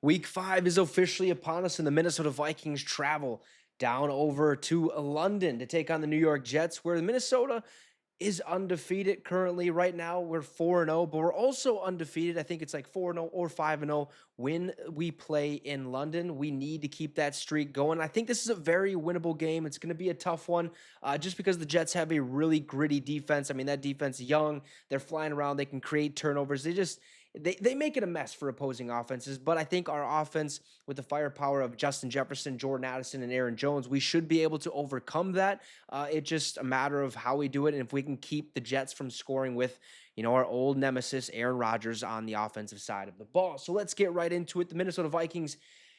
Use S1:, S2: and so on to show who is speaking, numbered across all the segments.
S1: Week 5 is officially upon us, and the Minnesota Vikings travel down over to London to take on the New York Jets, where Minnesota is undefeated currently. Right now, we're 4-0, but we're also undefeated. I think it's like 4-0 or 5-0 when we play in London. We need to keep that streak going. I think this is a very winnable game. It's going to be a tough one just because the Jets have a really gritty defense. I mean, that defense is young. They're flying around. They can create turnovers. They make it a mess for opposing offenses, but I think our offense, with the firepower of Justin Jefferson, Jordan Addison, and Aaron Jones, we should be able to overcome that. It's just a matter of how we do it, and if we can keep the Jets from scoring with, our old nemesis Aaron Rodgers on the offensive side of the ball. So let's get right into it. The Minnesota Vikings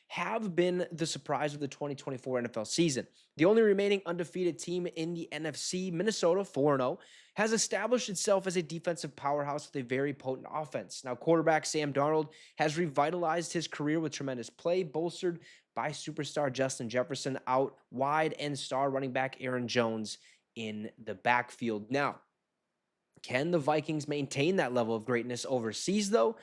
S1: have been the surprise of the 2024 NFL season. The only remaining undefeated team in the NFC, Minnesota 4-0, has established itself as a defensive powerhouse with a very potent offense. Now, quarterback Sam Darnold has revitalized his career with tremendous play, bolstered by superstar Justin Jefferson out wide and star running back Aaron Jones in the backfield. Now, can the Vikings maintain that level of greatness overseas, though?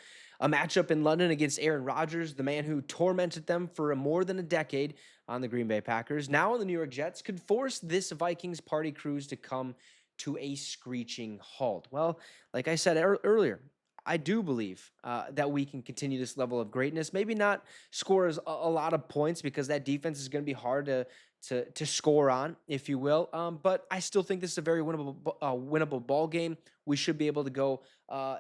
S1: A matchup in London against Aaron Rodgers, the man who tormented them for more than a decade on the Green Bay Packers, now on the New York Jets, could force this Vikings party cruise to come to a screeching halt. Well, like I said earlier, I do believe that we can continue this level of greatness. Maybe not score a lot of points because that defense is going to be hard to score on, if you will. But I still think this is a very winnable ball game. We should be able to go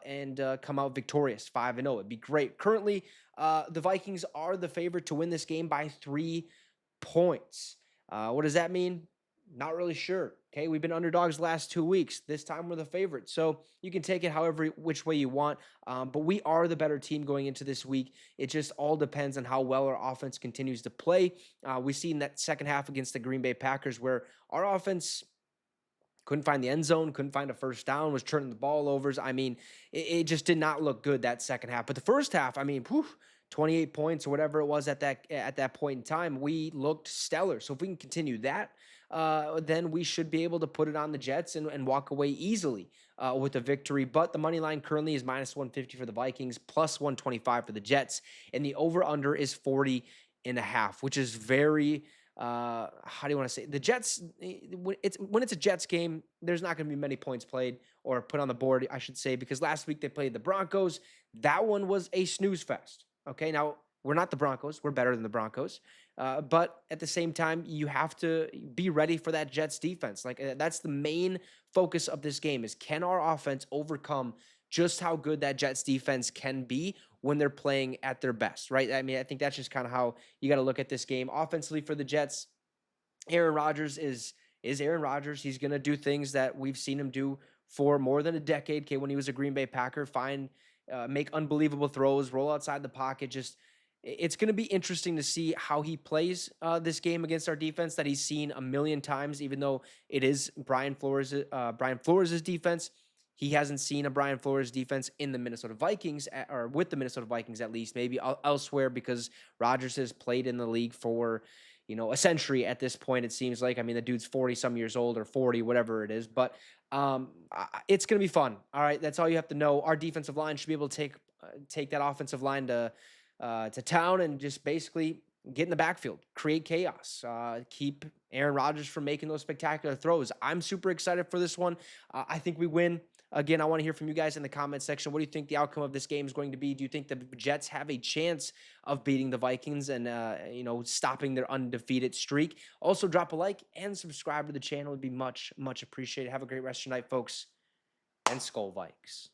S1: and come out victorious, 5-0. It'd be great. Currently, the Vikings are the favorite to win this game by 3 points. What does that mean? Not really sure. Okay, we've been underdogs the last 2 weeks. This time we're the favorite. So you can take it however which way you want. But we are the better team going into this week. It just all depends on how well our offense continues to play. We've seen that second half against the Green Bay Packers where our offense couldn't find the end zone, couldn't find a first down, was turning the ball overs. I mean, it just did not look good that second half. But the first half, I mean, 28 points or whatever it was at that point in time, we looked stellar. So if we can continue that, then we should be able to put it on the Jets and walk away easily with a victory. But the money line currently is minus 150 for the Vikings, plus 125 for the Jets, and the over/under is 40.5, which is very how do you want to say the Jets? When it's a Jets game, there's not going to be many points played or put on the board, I should say, because last week they played the Broncos. That one was a snooze fest. Okay, now we're not the Broncos. We're better than the Broncos. But at the same time, you have to be ready for that Jets defense. Like that's the main focus of this game is can our offense overcome just how good that Jets defense can be when they're playing at their best, right? I mean, I think that's just kind of how you got to look at this game. Offensively for the Jets, Aaron Rodgers is Aaron Rodgers. He's going to do things that we've seen him do for more than a decade. Okay, when he was a Green Bay Packer, make unbelievable throws, roll outside the pocket. Just it's going to be interesting to see how he plays this game against our defense that he's seen a million times. Even though it is Brian Flores' defense, he hasn't seen a Brian Flores defense in the Minnesota Vikings or with the Minnesota Vikings at least. Maybe elsewhere because Rodgers has played in the league for a century at this point. It seems like. I mean, the dude's 40 some years old or 40, whatever it is. But it's going to be fun. All right, that's all you have to know. Our defensive line should be able to take that offensive line to town and just basically get in the backfield, create chaos, keep Aaron Rodgers from making those spectacular throws. I'm super excited for this one. I think we win. Again, I want to hear from you guys in the comment section. What do you think the outcome of this game is going to be? Do you think the Jets have a chance of beating the Vikings and stopping their undefeated streak? Also, drop a like and subscribe to the channel. It would be much, much appreciated. Have a great rest of your night, folks, and Skull Vikes.